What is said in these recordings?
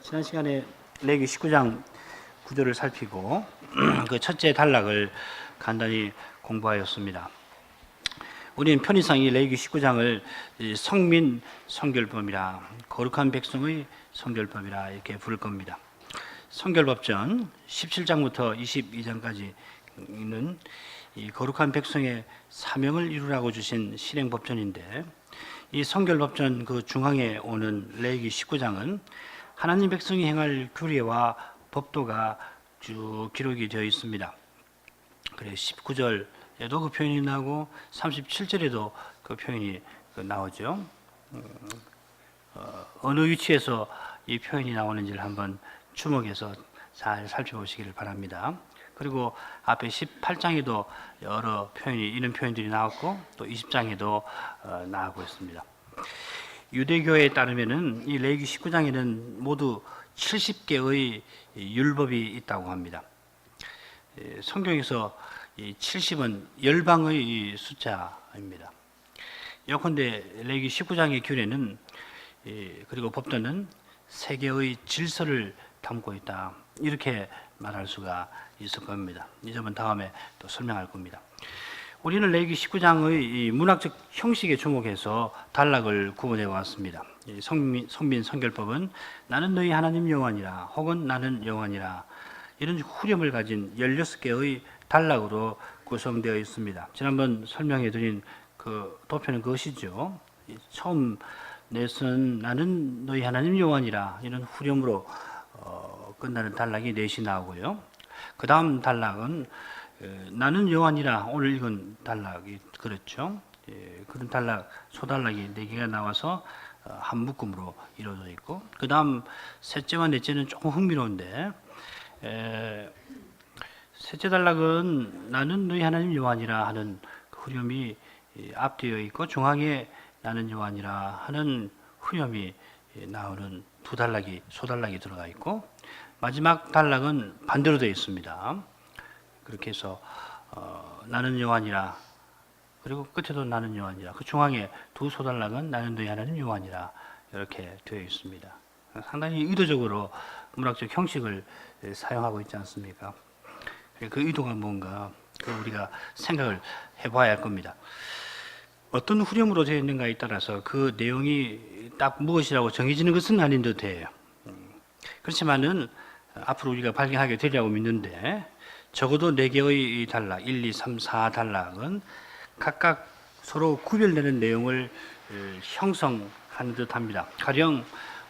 지난 시간에 레위기 19장 구조를 살피고 그 첫째 단락을 간단히 공부하였습니다. 우리는 편의상 이 레위기 19장을 성민 성결법이라, 거룩한 백성의 성결법이라 이렇게 부를 겁니다. 성결법전 17장부터 22장까지 있는 이 거룩한 백성의 사명을 이루라고 주신 실행법전인데, 이 성결법전 그 중앙에 오는 레위기 19장은 하나님 백성이 행할 규례와 법도가 쭉 기록이 되어 있습니다. 그래 19절에도 그 표현이 나오고 37절에도 그 표현이 나오죠. 어느 위치에서 이 표현이 나오는지를 한번 주목해서 잘 살펴보시기를 바랍니다. 그리고 앞에 18장에도 여러 표현이, 이런 표현들이 나왔고 또 20장에도 나오고 있습니다. 유대교에 따르면은 이 레위기 19장에는 모두 70개의 율법이 있다고 합니다. 성경에서 이 70은 열방의 숫자입니다. 예컨대 레위기 19장의 규례는 그리고 법도는 세계의 질서를 담고 있다, 이렇게 말할 수가 있을 겁니다. 이 점은 다음에 또 설명할 겁니다. 우리는 레위기 19장의 문학적 형식에 주목해서 단락을 구분해 왔습니다. 성민 성결법은 나는 너희 하나님 여호와니라, 혹은 나는 여호와니라, 이런 후렴을 가진 16개의 단락으로 구성되어 있습니다. 지난번 설명해 드린 그 도표는 그것이죠. 처음 넷은 나는 너희 하나님 여호와니라, 이런 후렴으로 끝나는 단락이 넷이 나오고요. 그 다음 단락은 나는 여호와니라, 오늘 읽은 단락이 그렇죠. 그런 단락, 소단락이 4개가 나와서 한 묶음으로 이루어져 있고, 그 다음 셋째와 넷째는 조금 흥미로운데, 셋째 단락은 나는 너희 하나님 여호와니라 하는 그 후렴이 앞뒤에 있고, 중앙에 나는 여호와니라 하는 후렴이 나오는 두 단락이, 소단락이 들어가 있고, 마지막 단락은 반대로 되어 있습니다. 그렇게 해서 나는 여호와니라, 그리고 끝에도 나는 여호와니라, 그 중앙에 두 소단락은 나는 너희 하나님 여호와니라 이렇게 되어 있습니다. 상당히 의도적으로 문학적 형식을 사용하고 있지 않습니까? 그 의도가 뭔가 우리가 생각을 해봐야 할 겁니다. 어떤 후렴으로 되어 있는가에 따라서 그 내용이 딱 무엇이라고 정해지는 것은 아닌 듯해요. 그렇지만은 앞으로 우리가 발견하게 되리라고 믿는데, 적어도 4개의 단락, 1, 2, 3, 4 단락은 각각 서로 구별되는 내용을 형성하는 듯합니다. 가령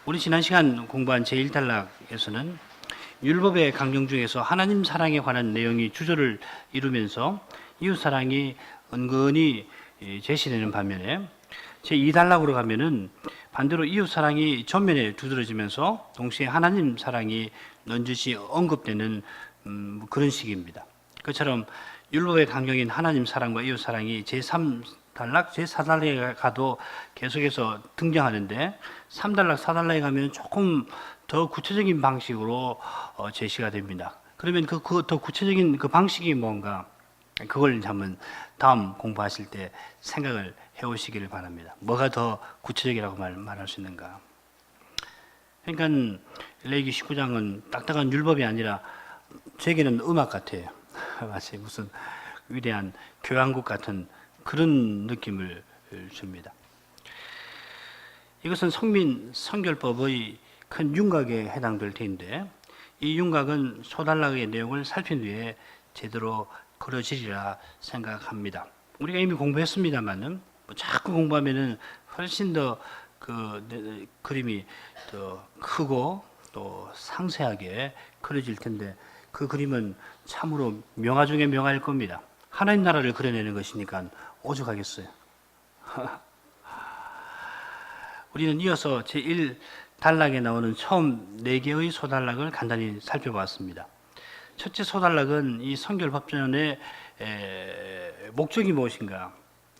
우리 지난 시간 공부한 제1단락에서는 율법의 강령 중에서 하나님 사랑에 관한 내용이 주조를 이루면서 이웃사랑이 은근히 제시되는 반면에, 제2단락으로 가면은 반대로 이웃사랑이 전면에 두드러지면서 동시에 하나님 사랑이 넌지시 언급되는 그런 식입니다. 그처럼 율법의 강령인 하나님 사랑과 이웃 사랑이 제3단락, 제4단락에 가도 계속해서 등장하는데, 3단락, 4단락에 가면 조금 더 구체적인 방식으로 제시가 됩니다. 그러면 그 더 구체적인 그 방식이 뭔가, 그걸 한번 다음 공부하실 때 생각을 해오시기를 바랍니다. 뭐가 더 구체적이라고 말할 수 있는가? 그러니까 레위기 19장은 딱딱한 율법이 아니라 제게는 음악 같아요. 마치 무슨 위대한 교향곡 같은 그런 느낌을 줍니다. 이것은 성민 성결법의 큰 윤곽에 해당될 텐데, 이 윤곽은 소단락의 내용을 살핀 뒤에 제대로 그려지리라 생각합니다. 우리가 이미 공부했습니다만은 자꾸 공부하면은 훨씬 더 그 그림이 더 크고 또 상세하게 그려질 텐데, 그 그림은 참으로 명화 중에 명화일 겁니다. 하나님 나라를 그려내는 것이니까 오죽하겠어요. 우리는 이어서 제1단락에 나오는 처음 4개의 소단락을 간단히 살펴봤습니다. 첫째 소단락은 이 성결법전의 목적이 무엇인가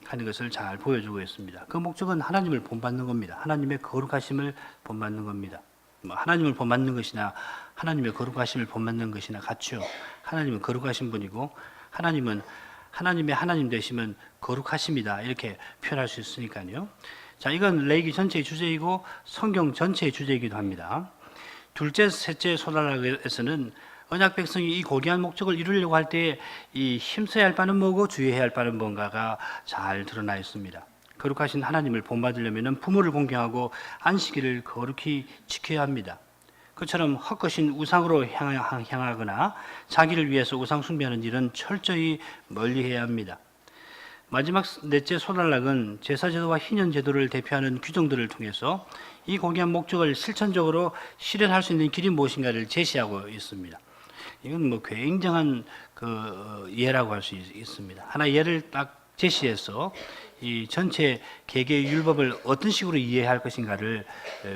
하는 것을 잘 보여주고 있습니다. 그 목적은 하나님을 본받는 겁니다. 하나님의 거룩하심을 본받는 겁니다. 하나님을 본받는 것이나 하나님의 거룩하심을 본받는 것이나 같죠. 하나님은 거룩하신 분이고, 하나님은 하나님의 하나님 되시면 거룩하십니다, 이렇게 표현할 수 있으니까요. 자, 이건 레위기 전체의 주제이고 성경 전체의 주제이기도 합니다. 둘째, 셋째 소달락에서는 언약 백성이 이 고귀한 목적을 이루려고 할 때 이 힘써야 할 바는 뭐고 주의해야 할 바는 뭔가가 잘 드러나 있습니다. 거룩하신 하나님을 본받으려면 부모를 공경하고 안식일을 거룩히 지켜야 합니다. 그처럼 헛것인 우상으로 향하거나 자기를 위해서 우상 숭배하는 일은 철저히 멀리해야 합니다. 마지막 넷째 소달락은 제사제도와 희년제도를 대표하는 규정들을 통해서 이 고귀한 목적을 실천적으로 실현할 수 있는 길이 무엇인가를 제시하고 있습니다. 이건 뭐 굉장한 그 예라고 할 수 있습니다. 하나 예를 딱 제시해서 이 전체 개개의 율법을 어떤 식으로 이해할 것인가를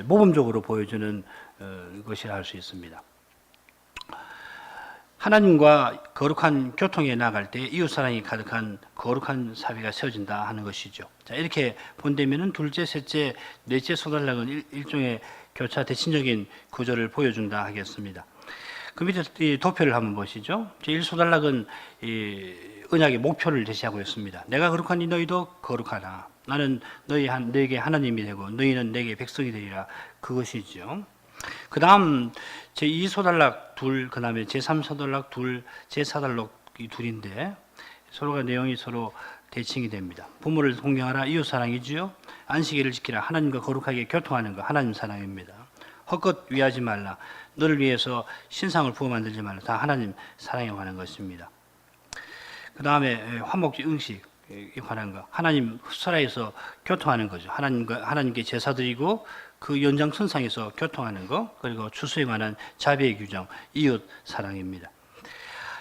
모범적으로 보여주는 것이라 할 수 있습니다. 하나님과 거룩한 교통에 나갈 때 이웃사랑이 가득한 거룩한 사회가 세워진다 하는 것이죠. 자, 이렇게 본다면은 둘째, 셋째, 넷째 소달락은 일종의 교차 대칭적인 구조를 보여준다 하겠습니다. 그 밑에 이 도표를 한번 보시죠. 제1소달락은 이 언약의 목표를 제시하고 있습니다. 내가 거룩하니 너희도 거룩하라. 나는 너에게 하나님이 되고 너희는 내게 백성이 되리라. 그것이죠. 그 다음 제2소달락 둘, 그 다음에 제3소달락 둘, 제4달락 이 둘인데 서로가 내용이 서로 대칭이 됩니다. 부모를 공경하라, 이웃사랑이지요. 안식일을 지키라, 하나님과 거룩하게 교통하는 거, 하나님 사랑입니다. 헛것 위하지 말라, 너를 위해서 신상을 부어 만들지 말라, 다 하나님 사랑에 관한 것입니다. 그 다음에 화목제 응식에 관한 거, 하나님 흡사라에서 교통하는 거죠. 하나님께 제사 드리고 그 연장선상에서 교통하는 거, 그리고 추수에 관한 자비의 규정, 이웃 사랑입니다.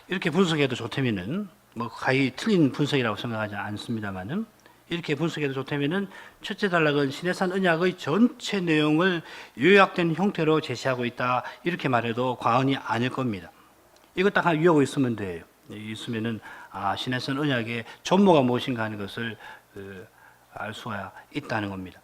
이렇게 분석해도 좋다면은 뭐 가히 틀린 분석이라고 생각하지 않습니다만은 이렇게 분석해도 좋다면은 첫째 단락은 시내산 언약의 전체 내용을 요약된 형태로 제시하고 있다, 이렇게 말해도 과언이 아닐 겁니다. 이거 딱 외우고 있으면 돼요. 있으면은 시내산 언약의 전모가 무엇인가 하는 것을 알 수가 있다는 겁니다.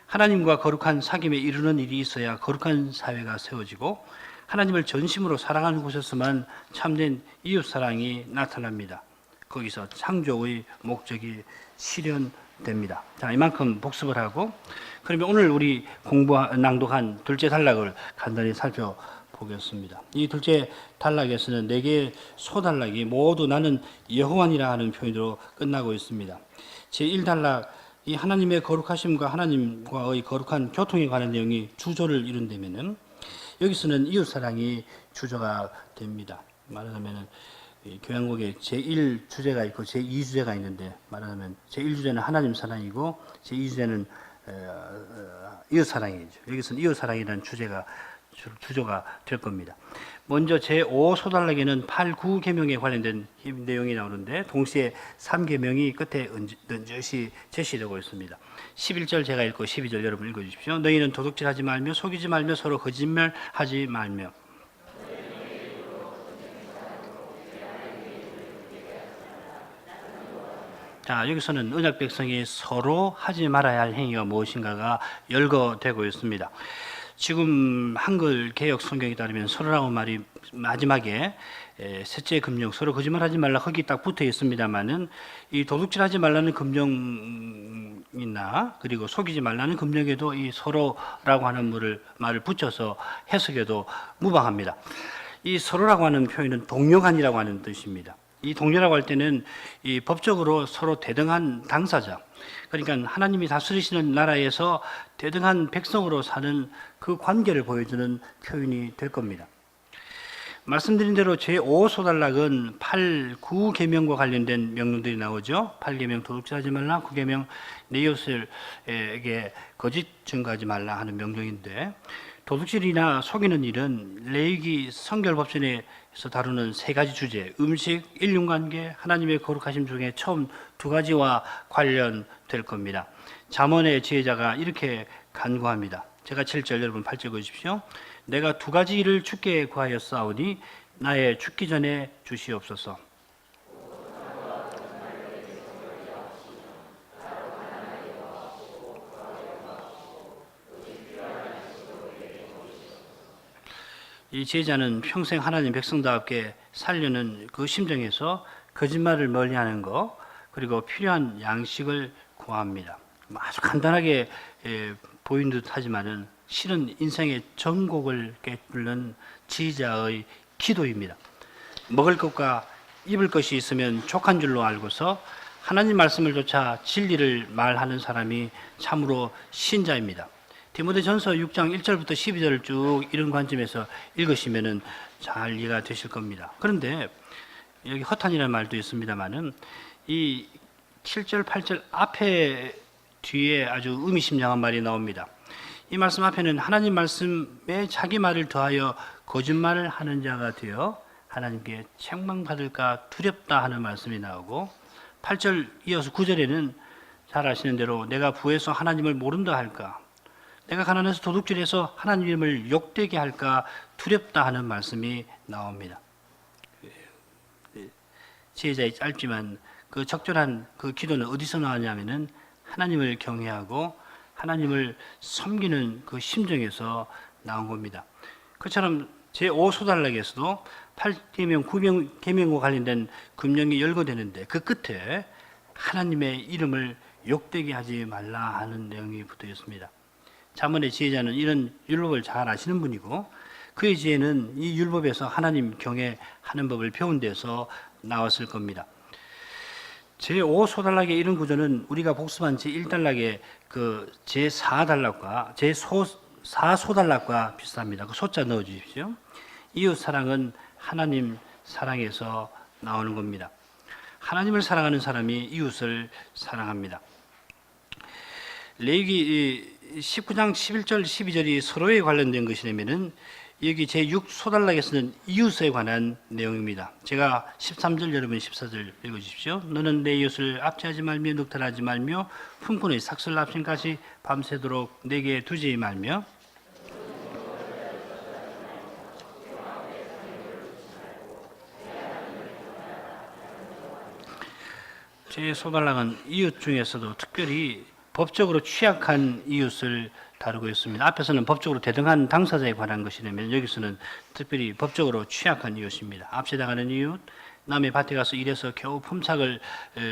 하나님과 거룩한 사귐에 이르는 일이 있어야 거룩한 사회가 세워지고 하나님을 전심으로 사랑하는 곳에서만 참된 이웃사랑이 나타납니다. 거기서 창조의 목적이 실현됩니다. 자, 이만큼 복습을 하고 그러면 오늘 우리 낭독한 둘째 단락을 간단히 살펴보겠습니다. 이 둘째 단락에서는 네 개의 소단락이 모두 나는 여호와니라 하는 표현으로 끝나고 있습니다. 제1단락 이 하나님의 거룩하심과 하나님과의 거룩한 교통에 관한 내용이 주조를 이룬다면은 여기서는 이웃사랑이 주조가 됩니다. 말하자면은 교양곡에 제1주제가 있고 제2주제가 있는데 말하자면 제1주제는 하나님 사랑이고 제2주제는 이웃사랑이죠. 여기서는 이웃사랑이라는 주조가 될 겁니다. 먼저 제5소단락에는 8, 9계명에 관련된 내용이 나오는데 동시에 3계명이 끝에 넌저시 제시되고 있습니다. 11절 제가 읽고 12절 여러분 읽어주십시오. 너희는 도둑질하지 말며 속이지 말며 서로 거짓말하지 말며. 자, 여기서는 언약 백성이 서로 하지 말아야 할 행위가 무엇인가가 열거되고 있습니다. 지금 한글 개역 성경에 따르면 서로라고 말이 마지막에 셋째 금령 서로 거짓말하지 말라 거기 딱 붙어 있습니다만은 이 도둑질하지 말라는 금령이나 그리고 속이지 말라는 금령에도 이 서로라고 하는 말을 붙여서 해석해도 무방합니다. 이 서로라고 하는 표현은 동료간이라고 하는 뜻입니다. 이 동료라고 할 때는 이 법적으로 서로 대등한 당사자, 그러니까 하나님이 다스리시는 나라에서 대등한 백성으로 사는 그 관계를 보여주는 표현이 될 겁니다. 말씀드린 대로 제5소단락은 8, 9계명과 관련된 명령들이 나오죠. 8계명 도둑질하지 말라, 9계명 내 이웃에게 거짓 증거하지 말라 하는 명령인데 도둑질이나 속이는 일은 레위기 성결법전에서 다루는 세 가지 주제, 음식, 인륜관계, 하나님의 거룩하심 중에 처음 두 가지와 관련될 겁니다. 잠언의 지혜자가 이렇게 간구합니다. 제가 7절 여러분 8절 보십시오. 내가 두 가지 일을 주께 구하였사오니 나의 죽기 전에 주시옵소서. 이 제자는 평생 하나님 백성답게 살려는 그 심정에서 거짓말을 멀리하는 것, 그리고 필요한 양식을 구합니다. 아주 간단하게 보인 듯 하지만은 실은 인생의 전곡을 깨뚫는 지휘자의 기도입니다. 먹을 것과 입을 것이 있으면 족한 줄로 알고서 하나님 말씀을 조차 진리를 말하는 사람이 참으로 신자입니다. 디모데전서 6장 1절부터 12절을 쭉 이런 관점에서 읽으시면은 잘 이해가 되실 겁니다. 그런데 여기 허탄이라는 말도 있습니다만은 이 7절, 8절 앞에 뒤에 아주 의미심장한 말이 나옵니다. 이 말씀 앞에는 하나님 말씀에 자기 말을 더하여 거짓말을 하는 자가 되어 하나님께 책망받을까 두렵다 하는 말씀이 나오고 8절 이어서 9절에는 잘 아시는 대로 내가 부에서 하나님을 모른다 할까, 내가 가난해서 도둑질해서 하나님을 욕되게 할까 두렵다 하는 말씀이 나옵니다. 지혜자의 짧지만 그 적절한 그 기도는 어디서 나왔냐면은 하나님을 경외하고 하나님을 섬기는 그 심정에서 나온 겁니다. 그처럼 제5소달락에서도 8계명, 9계명과 관련된 금령이 열거되는데 그 끝에 하나님의 이름을 욕되게 하지 말라 하는 내용이 붙어 있습니다. 잠언의 지혜자는 이런 율법을 잘 아시는 분이고 그의 지혜는 이 율법에서 하나님 경외하는 법을 배운 데서 나왔을 겁니다. 제5소달락의 이런 구조는 우리가 복습한 제1단락의 그 제4단락과 제4소달락과 비슷합니다. 그 소자 넣어 주십시오. 이웃 사랑은 하나님 사랑에서 나오는 겁니다. 하나님을 사랑하는 사람이 이웃을 사랑합니다. 레위기 19장 11절 12절이 서로에 관련된 것이라면은 여기 제6소달락에서는 이웃에 관한 내용입니다. 제가 13절 여러분 14절 읽어주십시오. 너는 내 이웃을 압제하지 말며 늑탈하지 말며 품꾼의 삭슬납신까지 밤새도록 내게 두지 말며 제 소달락은 이웃 중에서도 특별히 법적으로 취약한 이웃을 다루고 있습니다. 앞에서는 법적으로 대등한 당사자에 관한 것이라면 여기서는 특별히 법적으로 취약한 이웃입니다. 압제당하는 이웃, 남의 밭에 가서 일해서 겨우 품삯을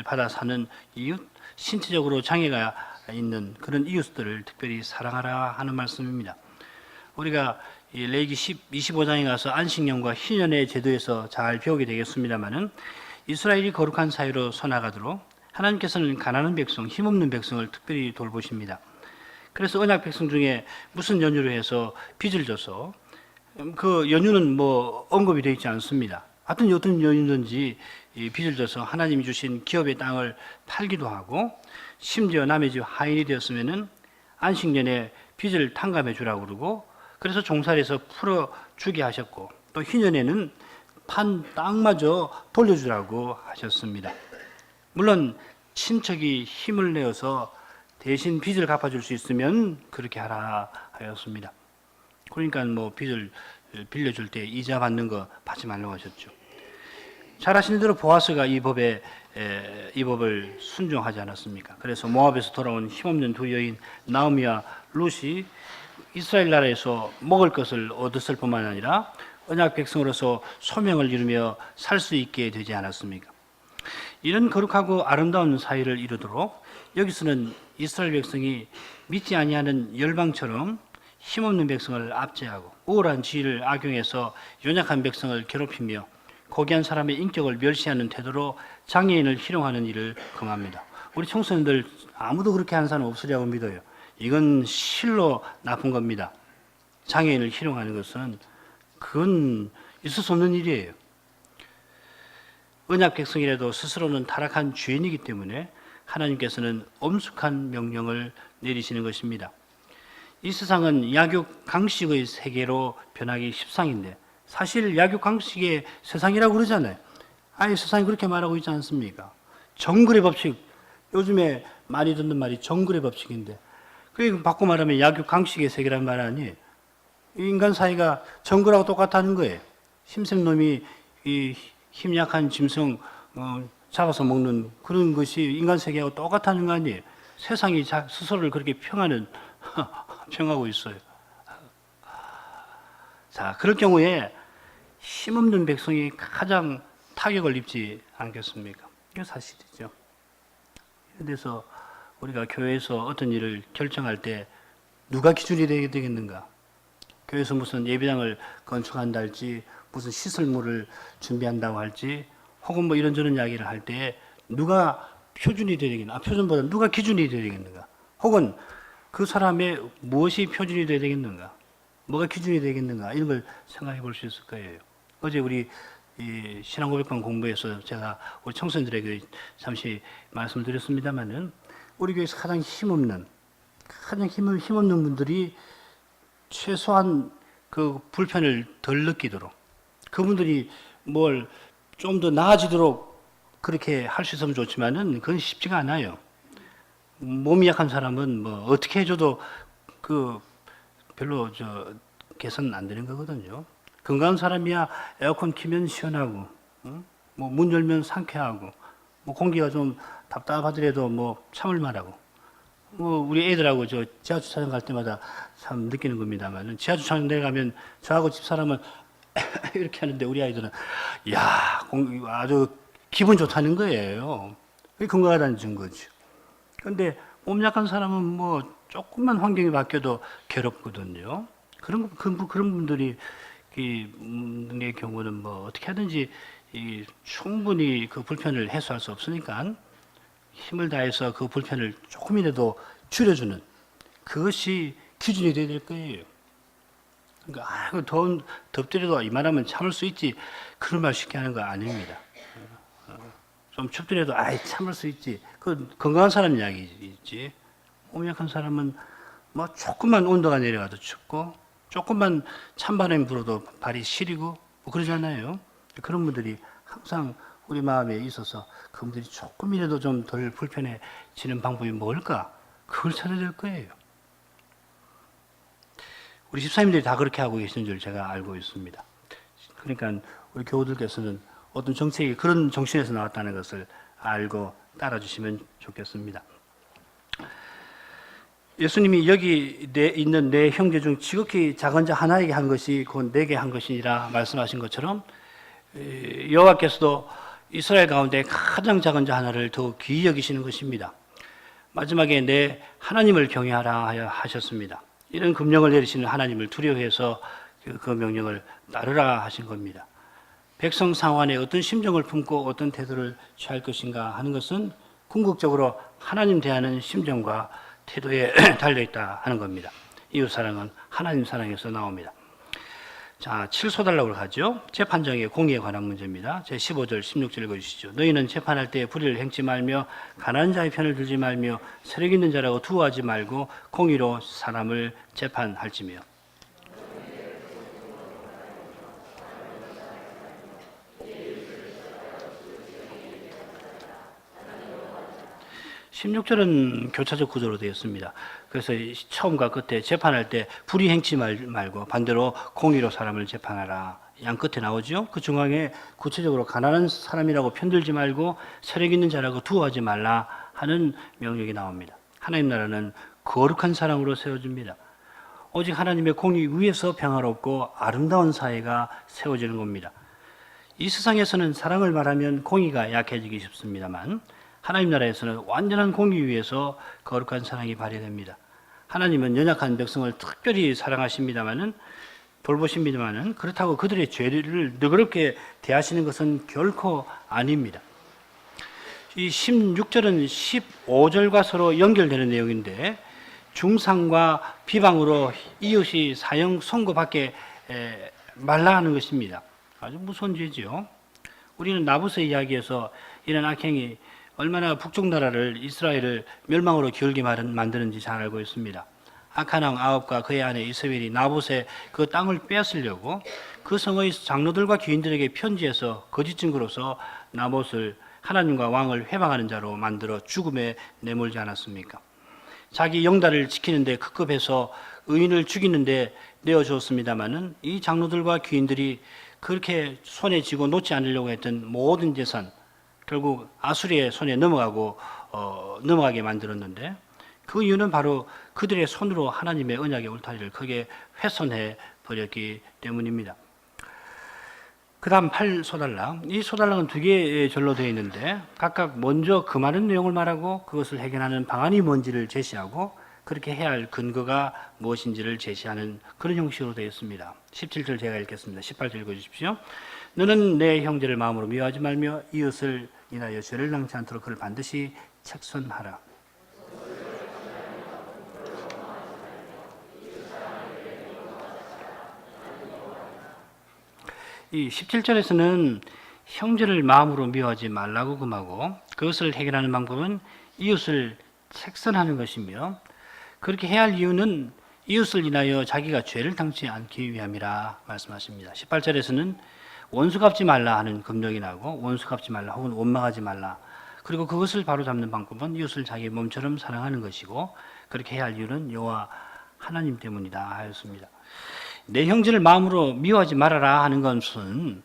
받아 사는 이웃, 신체적으로 장애가 있는 그런 이웃들을 특별히 사랑하라 하는 말씀입니다. 우리가 레위기 25장에 가서 안식년과 희년의 제도에서 잘 배우게 되겠습니다마는 이스라엘이 거룩한 사회로 서나가도록 하나님께서는 가난한 백성, 힘없는 백성을 특별히 돌보십니다. 그래서 언약 백성 중에 무슨 연유로 해서 빚을 져서 그 연유는 뭐 언급이 되어 있지 않습니다. 하여튼 어떤 연유든지 빚을 져서 하나님이 주신 기업의 땅을 팔기도 하고 심지어 남의 집 하인이 되었으면은 안식년에 빚을 탕감해 주라고 그러고 그래서 종살이에서 풀어주게 하셨고 또 희년에는 판 땅마저 돌려주라고 하셨습니다. 물론 친척이 힘을 내어서 대신 빚을 갚아줄 수 있으면 그렇게 하라 하였습니다. 그러니까 뭐 빚을 빌려줄 때 이자 받는 거 받지 말라고 하셨죠. 잘 아시는 대로 보아스가 이 법을 순종하지 않았습니까? 그래서 모압에서 돌아온 힘없는 두 여인 나오미와 룻이 이스라엘 나라에서 먹을 것을 얻었을 뿐만 아니라 언약 백성으로서 소명을 이루며 살 수 있게 되지 않았습니까? 이런 거룩하고 아름다운 사회를 이루도록 여기서는 이스라엘 백성이 믿지 아니하는 열방처럼 힘없는 백성을 압제하고 우월한 지위를 악용해서 연약한 백성을 괴롭히며 고귀한 사람의 인격을 멸시하는 태도로 장애인을 희롱하는 일을 금합니다. 우리 청소년들 아무도 그렇게 하는 사람 없으리라고 믿어요. 이건 실로 나쁜 겁니다. 장애인을 희롱하는 것은 그건 있을 수 없는 일이에요. 언약 백성이라도 스스로는 타락한 죄인이기 때문에 하나님께서는 엄숙한 명령을 내리시는 것입니다. 이 세상은 약육 강식의 세계로 변하기 십상인데 사실 약육 강식의 세상이라고 그러잖아요. 아예 세상이 그렇게 말하고 있지 않습니까? 정글의 법칙, 요즘에 많이 듣는 말이 정글의 법칙인데 그게 바꿔 말하면 약육 강식의 세계란 말 아니에요. 인간 사이가 정글하고 똑같다는 거예요. 힘센 놈이 이 힘 약한 짐승 잡아서 먹는 그런 것이 인간 세계하고 똑같다는 거 아니에요. 세상이 스스로를 그렇게 평하고 있어요. 자, 그럴 경우에 힘없는 백성이 가장 타격을 입지 않겠습니까? 이게 사실이죠. 그래서 우리가 교회에서 어떤 일을 결정할 때 누가 기준이 되겠는가? 교회에서 무슨 예배당을 건축한다 할지, 무슨 시설물을 준비한다고 할지, 혹은 뭐 이런저런 이야기를 할 때 누가 표준이 되겠는가? 표준보다 누가 기준이 되겠는가? 혹은 그 사람의 무엇이 표준이 되겠는가? 뭐가 기준이 되겠는가? 이런 걸 생각해 볼 수 있을 거예요. 어제 우리 이 신앙고백방 공부에서 제가 우리 청소년들에게 잠시 말씀을 드렸습니다만은 우리 교회에서 가장 힘없는 분들이 최소한 그 불편을 덜 느끼도록 그분들이 뭘 좀 더 나아지도록 그렇게 할 수 있으면 좋지만은 그건 쉽지가 않아요. 몸이 약한 사람은 뭐 어떻게 해줘도 그 별로 개선 안 되는 거거든요. 건강한 사람이야 에어컨 키면 시원하고, 뭐 문 열면 상쾌하고, 뭐 공기가 좀 답답하더라도 뭐 참을 만하고, 뭐 우리 애들하고 지하 주차장 갈 때마다 참 느끼는 겁니다만은 지하 주차장 내려가면 저하고 집 사람은 이렇게 하는데 우리 아이들은 야 아주 기분 좋다는 거예요. 그게 건강하다는 증거죠. 그런데 몸 약한 사람은 뭐 조금만 환경이 바뀌어도 괴롭거든요. 그런 분들이 의 경우는 뭐 어떻게 하든지 충분히 그 불편을 해소할 수 없으니까 힘을 다해서 그 불편을 조금이라도 줄여주는 그것이 기준이 되어야 될 거예요. 그러니까 덥더라도 이만하면 참을 수 있지 그런 말 쉽게 하는 거 아닙니다. 좀 춥더라도 참을 수 있지. 그 건강한 사람 이야기지. 몸 약한 사람은 뭐 조금만 온도가 내려가도 춥고 조금만 찬바람이 불어도 발이 시리고 뭐 그러잖아요. 그런 분들이 항상 우리 마음에 있어서 그분들이 조금이라도 좀 덜 불편해지는 방법이 뭘까? 그걸 찾아야 될 거예요. 우리 집사님들이 다 그렇게 하고 계시는 줄 제가 알고 있습니다. 그러니까 우리 교우들께서는 어떤 정책이 그런 정신에서 나왔다는 것을 알고 따라주시면 좋겠습니다. 예수님이 여기 있는 내 형제 중 지극히 작은 자 하나에게 한 것이 곧 내게 한 것이니라 말씀하신 것처럼 여호와께서도 이스라엘 가운데 가장 작은 자 하나를 더욱 귀히 여기시는 것입니다. 마지막에 내 하나님을 경외하라 하여 하셨습니다. 이런 금령을 내리시는 하나님을 두려워해서 그 명령을 따르라 하신 겁니다. 백성 상환에 어떤 심정을 품고 어떤 태도를 취할 것인가 하는 것은 궁극적으로 하나님 대하는 심정과 태도에 달려있다 하는 겁니다. 이웃사랑은 하나님 사랑에서 나옵니다. 자, 7소달락으로 가죠. 재판장의 공의에 관한 문제입니다. 제15절, 16절 읽어주시죠. 너희는 재판할 때 불의를 행치 말며 가난한 자의 편을 들지 말며 세력 있는 자라고 두어하지 말고 공의로 사람을 재판할지며. 16절은 교차적 구조로 되어 있습니다. 그래서 처음과 끝에 재판할 때 불의 행치 말고 반대로 공의로 사람을 재판하라. 양 끝에 나오죠. 그 중앙에 구체적으로 가난한 사람이라고 편들지 말고 세력 있는 자라고 두어하지 말라 하는 명령이 나옵니다. 하나님 나라는 거룩한 사랑으로 세워집니다. 오직 하나님의 공의 위에서 평화롭고 아름다운 사회가 세워지는 겁니다. 이 세상에서는 사랑을 말하면 공의가 약해지기 쉽습니다만 하나님 나라에서는 완전한 공의 위에서 거룩한 사랑이 발휘됩니다. 하나님은 연약한 백성을 특별히 사랑하십니다만은 돌보십니다만은 그렇다고 그들의 죄를 너그럽게 대하시는 것은 결코 아닙니다. 이 16절은 15절과 서로 연결되는 내용인데 중상과 비방으로 이웃이 사형 선고받게 말라 하는 것입니다. 아주 무서운 죄지요. 우리는 나봇의 이야기에서 이런 악행이 얼마나 북쪽 나라를 이스라엘을 멸망으로 기울게 만드는지 잘 알고 있습니다. 악한 왕 아합과 그의 아내 이세벨이 나봇의 그 땅을 빼앗으려고 그 성의 장로들과 귀인들에게 편지해서 거짓 증거로서 나봇을 하나님과 왕을 회방하는 자로 만들어 죽음에 내몰지 않았습니까? 자기 영달을 지키는데 급급해서 의인을 죽이는데 내어주었습니다마는 이 장로들과 귀인들이 그렇게 손에 쥐고 놓지 않으려고 했던 모든 재산 결국 아수리의 손에 넘어가게 만들었는데 그 이유는 바로 그들의 손으로 하나님의 언약의 울타리를 크게 훼손해 버렸기 때문입니다. 그 다음 8소달락. 이 소달락은 두 개의 절로 되어 있는데 각각 먼저 그 많은 내용을 말하고 그것을 해결하는 방안이 뭔지를 제시하고 그렇게 해야 할 근거가 무엇인지를 제시하는 그런 형식으로 되어 있습니다. 17절 제가 읽겠습니다. 18절 읽어주십시오. 너는 내 형제를 마음으로 미워하지 말며 이웃을 인하여 죄를 당치 않도록 그를 반드시 책선하라. 이 17절에서는 형제를 마음으로 미워하지 말라고 금하고 그것을 해결하는 방법은 이웃을 책선하는 것이며 그렇게 해야 할 이유는 이웃을 인하여 자기가 죄를 당치 않기 위함이라 말씀하십니다. 18절에서는 원수 갚지 말라 하는 금령이 나오고 원수 갚지 말라 혹은 원망하지 말라. 그리고 그것을 바로잡는 방법은 이웃을 자기 몸처럼 사랑하는 것이고 그렇게 해야 할 이유는 여호와 하나님 때문이다 하였습니다. 내 형제를 마음으로 미워하지 말아라 하는 것은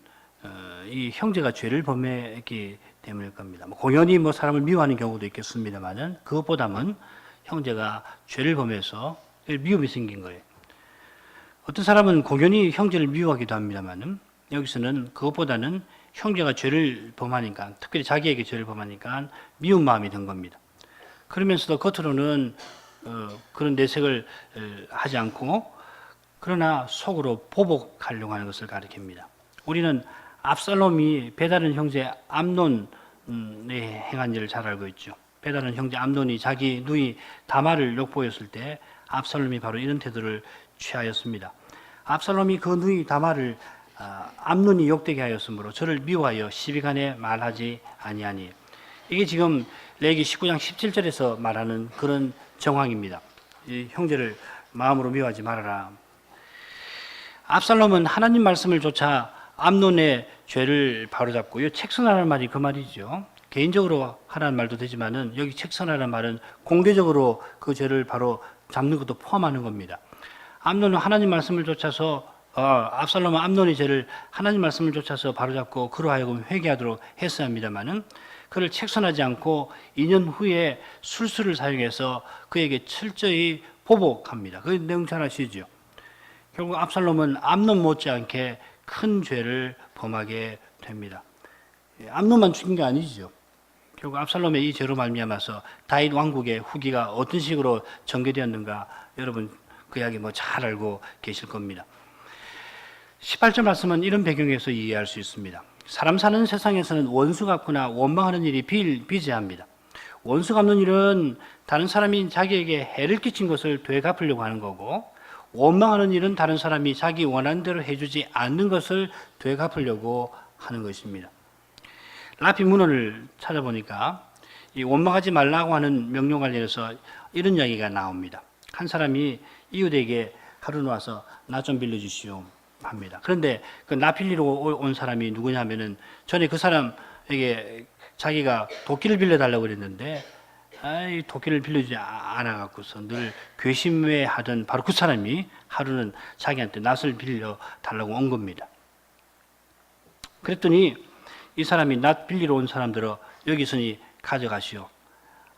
이 형제가 죄를 범했기 때문일 겁니다. 공연히 사람을 미워하는 경우도 있겠습니다만은 그것보다는 형제가 죄를 범해서 미움이 생긴 거예요. 어떤 사람은 공연히 형제를 미워하기도 합니다만은 여기서는 그것보다는 형제가 죄를 범하니까 특별히 자기에게 죄를 범하니까 미운 마음이 든 겁니다. 그러면서도 겉으로는 그런 내색을 하지 않고 그러나 속으로 보복하려고 하는 것을 가리킵니다. 우리는 압살롬이 배다른 형제 암논의 행한 일을 잘 알고 있죠. 배다른 형제 암논이 자기 누이 다말을 욕보였을 때 압살롬이 바로 이런 태도를 취하였습니다. 압살롬이 그 누이 다말을 암논이 욕되게 하였으므로 저를 미워하여 시비간에 말하지 아니하니. 이게 지금 레위기 19장 17절에서 말하는 그런 정황입니다. 이 형제를 마음으로 미워하지 말아라. 압살롬은 하나님 말씀을 좇아 암논의 죄를 바로잡고 이 책선하라는 말이 그 말이죠. 개인적으로 하라는 말도 되지만은 여기 책선하라는 말은 공개적으로 그 죄를 바로 잡는 것도 포함하는 겁니다. 암논은 하나님 말씀을 좇아서 압살롬은 암논의 죄를 하나님 말씀을 좇아서 바로잡고 그로 하여금 회개하도록 했어야 합니다만은 그를 책선하지 않고 2년 후에 술수를 사용해서 그에게 철저히 보복합니다. 그 내용 잘 아시죠? 결국 압살롬은 암논 못지않게 큰 죄를 범하게 됩니다. 암논만 죽인 게 아니죠. 결국 압살롬의 이 죄로 말미암아서 다윗 왕국의 후기가 어떤 식으로 전개되었는가 여러분 그 이야기 잘 알고 계실 겁니다. 18절 말씀은 이런 배경에서 이해할 수 있습니다. 사람 사는 세상에서는 원수 갚거나 원망하는 일이 비재합니다. 원수 갚는 일은 다른 사람이 자기에게 해를 끼친 것을 되갚으려고 하는 거고 원망하는 일은 다른 사람이 자기 원하는 대로 해주지 않는 것을 되갚으려고 하는 것입니다. 라피 문헌을 찾아보니까 이 원망하지 말라고 하는 명령 관련해서 이런 이야기가 나옵니다. 한 사람이 이웃에게 하루 와서 나 좀 빌려주시오 합니다. 그런데 그 나 빌리러 온 사람이 누구냐면은 전에 그 사람에게 자기가 도끼를 빌려달라고 그랬는데 도끼를 빌려주지 않아갖고서 늘 괘씸해하던 바로 그 사람이 하루는 자기한테 낫을 빌려달라고 온 겁니다. 그랬더니 이 사람이 낫 빌리러 온 사람들은 여기 있으니 가져가시오.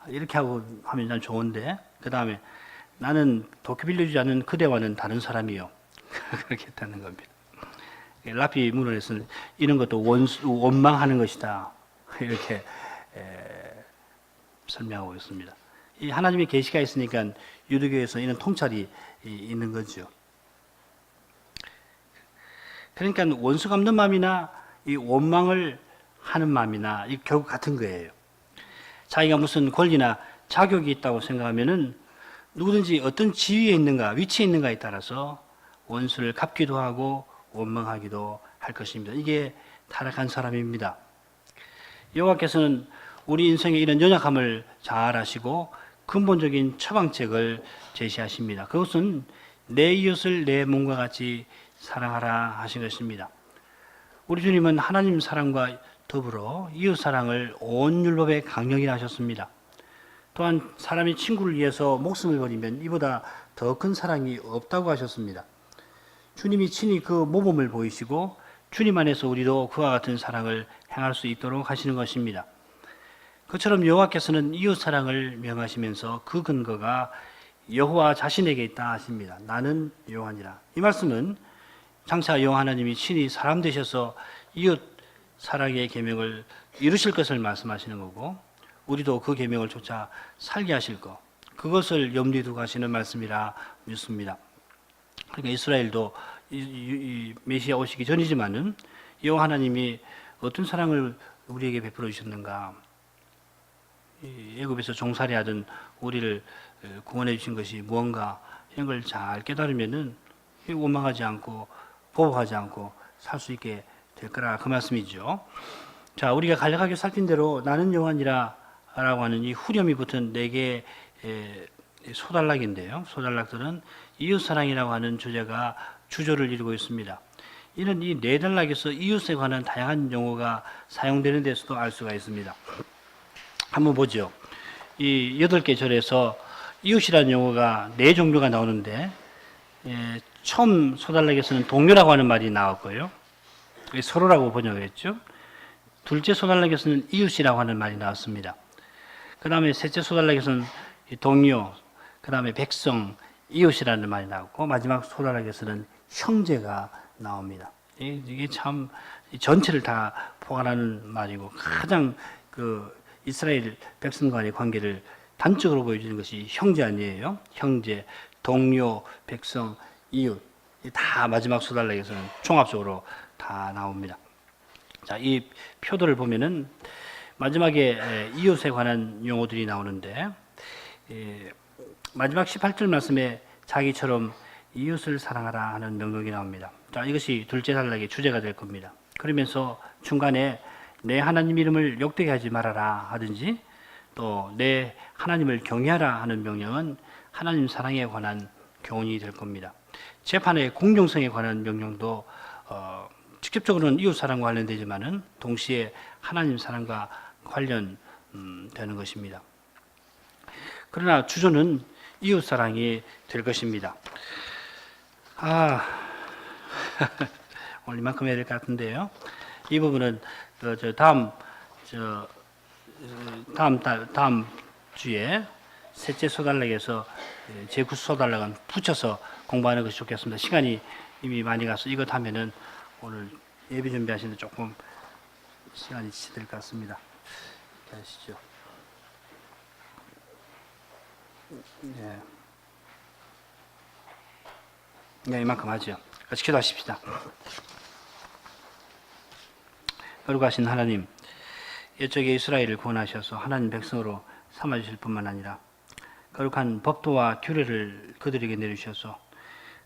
이렇게 하고 하면 난 좋은데 그 다음에 나는 도끼 빌려주지 않는 그대와는 다른 사람이요. 그렇게 했다는 겁니다. 라피 문헌에서는 이런 것도 원망하는 것이다. 이렇게 설명하고 있습니다. 이 하나님의 계시가 있으니까 유대교에서 이런 통찰이 있는 거죠. 그러니까 원수 갚는 마음이나 이 원망을 하는 마음이나 이 결국 같은 거예요. 자기가 무슨 권리나 자격이 있다고 생각하면은 누구든지 어떤 지위에 있는가, 위치에 있는가에 따라서 원수를 갚기도 하고 원망하기도 할 것입니다. 이게 타락한 사람입니다. 여호와께서는 우리 인생의 이런 연약함을 잘 아시고 근본적인 처방책을 제시하십니다. 그것은 내 이웃을 내 몸과 같이 사랑하라 하신 것입니다. 우리 주님은 하나님 사랑과 더불어 이웃 사랑을 온 율법에 강령히 하셨습니다. 또한 사람이 친구를 위해서 목숨을 버리면 이보다 더 큰 사랑이 없다고 하셨습니다. 주님이 친히 그 모범을 보이시고 주님 안에서 우리도 그와 같은 사랑을 행할 수 있도록 하시는 것입니다. 그처럼 여호와께서는 이웃 사랑을 명하시면서 그 근거가 여호와 자신에게 있다 하십니다. 나는 여호와니라. 이 말씀은 장차 여호와 하나님이 친히 사람 되셔서 이웃 사랑의 계명을 이루실 것을 말씀하시는 거고 우리도 그 계명을 쫓아 살게 하실 것 그것을 염두에 두고 하시는 말씀이라 믿습니다. 그러니까 이스라엘도 이 메시아 오시기 전이지만은 여호와 하나님이 어떤 사랑을 우리에게 베풀어 주셨는가, 애굽에서 종살이하던 우리를 구원해 주신 것이 무언가 이런 걸 잘 깨달으면은 원망하지 않고 보복하지 않고 살 수 있게 될 거라 그 말씀이죠. 자, 우리가 간략하게 살핀 대로 나는 여호와니라 라고 하는 이 후렴이 붙은 네 개의 소단락인데요. 소단락들은 이웃사랑이라고 하는 주제가 주조를 이루고 있습니다. 이는 이 네 단락에서 이웃에 관한 다양한 용어가 사용되는 데서도 알 수가 있습니다. 한번 보죠. 이 8개 절에서 이웃이라는 용어가 네 종류가 나오는데, 처음 소단락에서는 동료라고 하는 말이 나왔고요. 서로라고 번역을 했죠. 둘째 소단락에서는 이웃이라고 하는 말이 나왔습니다. 그 다음에 셋째 소단락에서는 동료, 그 다음에 백성, 이웃이라는 말이 나왔고, 마지막 소단락에서는 형제가 나옵니다. 이게 참 전체를 다 포괄하는 말이고, 가장 그 이스라엘 백성 간의 관계를 단적으로 보여주는 것이 형제 아니에요? 형제, 동료, 백성, 이웃. 다 마지막 소단락에서는 종합적으로 다 나옵니다. 자, 이 표들을 보면은 마지막에 이웃에 관한 용어들이 나오는데, 마지막 18절 말씀에 자기처럼 이웃을 사랑하라 하는 명령이 나옵니다. 자, 이것이 둘째 단락의 주제가 될 겁니다. 그러면서 중간에 내 하나님 이름을 욕되게 하지 말아라 하든지, 또 내 하나님을 경외하라 하는 명령은 하나님 사랑에 관한 교훈이 될 겁니다. 재판의 공정성에 관한 명령도 직접적으로는 이웃 사랑과 관련되지만은 동시에 하나님 사랑과 관련되는 것입니다. 그러나 주조는 이웃 사랑이 될 것입니다. 오늘 이만큼 해야 될 것 같은데요. 이 부분은 다음 주에 셋째 소단락에서 제9 소단락은 붙여서 공부하는 것이 좋겠습니다. 시간이 이미 많이 가서 이것 하면은 오늘 예배 준비하시는데 조금 시간이 지체될 것 같습니다. 이렇게 하시죠. 네, 이만큼 하죠. 같이 기도하십시다. 거룩하신 하나님, 이쪽에 이스라엘을 구원하셔서 하나님 백성으로 삼아주실 뿐만 아니라 거룩한 법도와 규례를 그들에게 내주셔서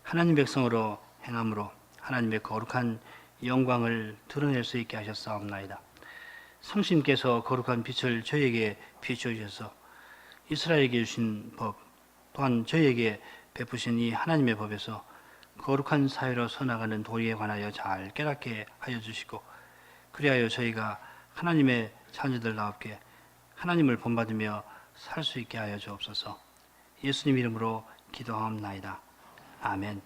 하나님 백성으로 행함으로 하나님의 거룩한 영광을 드러낼 수 있게 하셨사옵나이다. 성신께서 거룩한 빛을 저희에게 비춰주셔서 이스라엘에게 주신 법 또한 저희에게 베푸신 이 하나님의 법에서 거룩한 사회로 서나가는 도리에 관하여 잘 깨닫게 하여 주시고, 그리하여 저희가 하나님의 자녀들답게 하나님을 본받으며 살 수 있게 하여 주옵소서. 예수님 이름으로 기도하옵나이다. 아멘.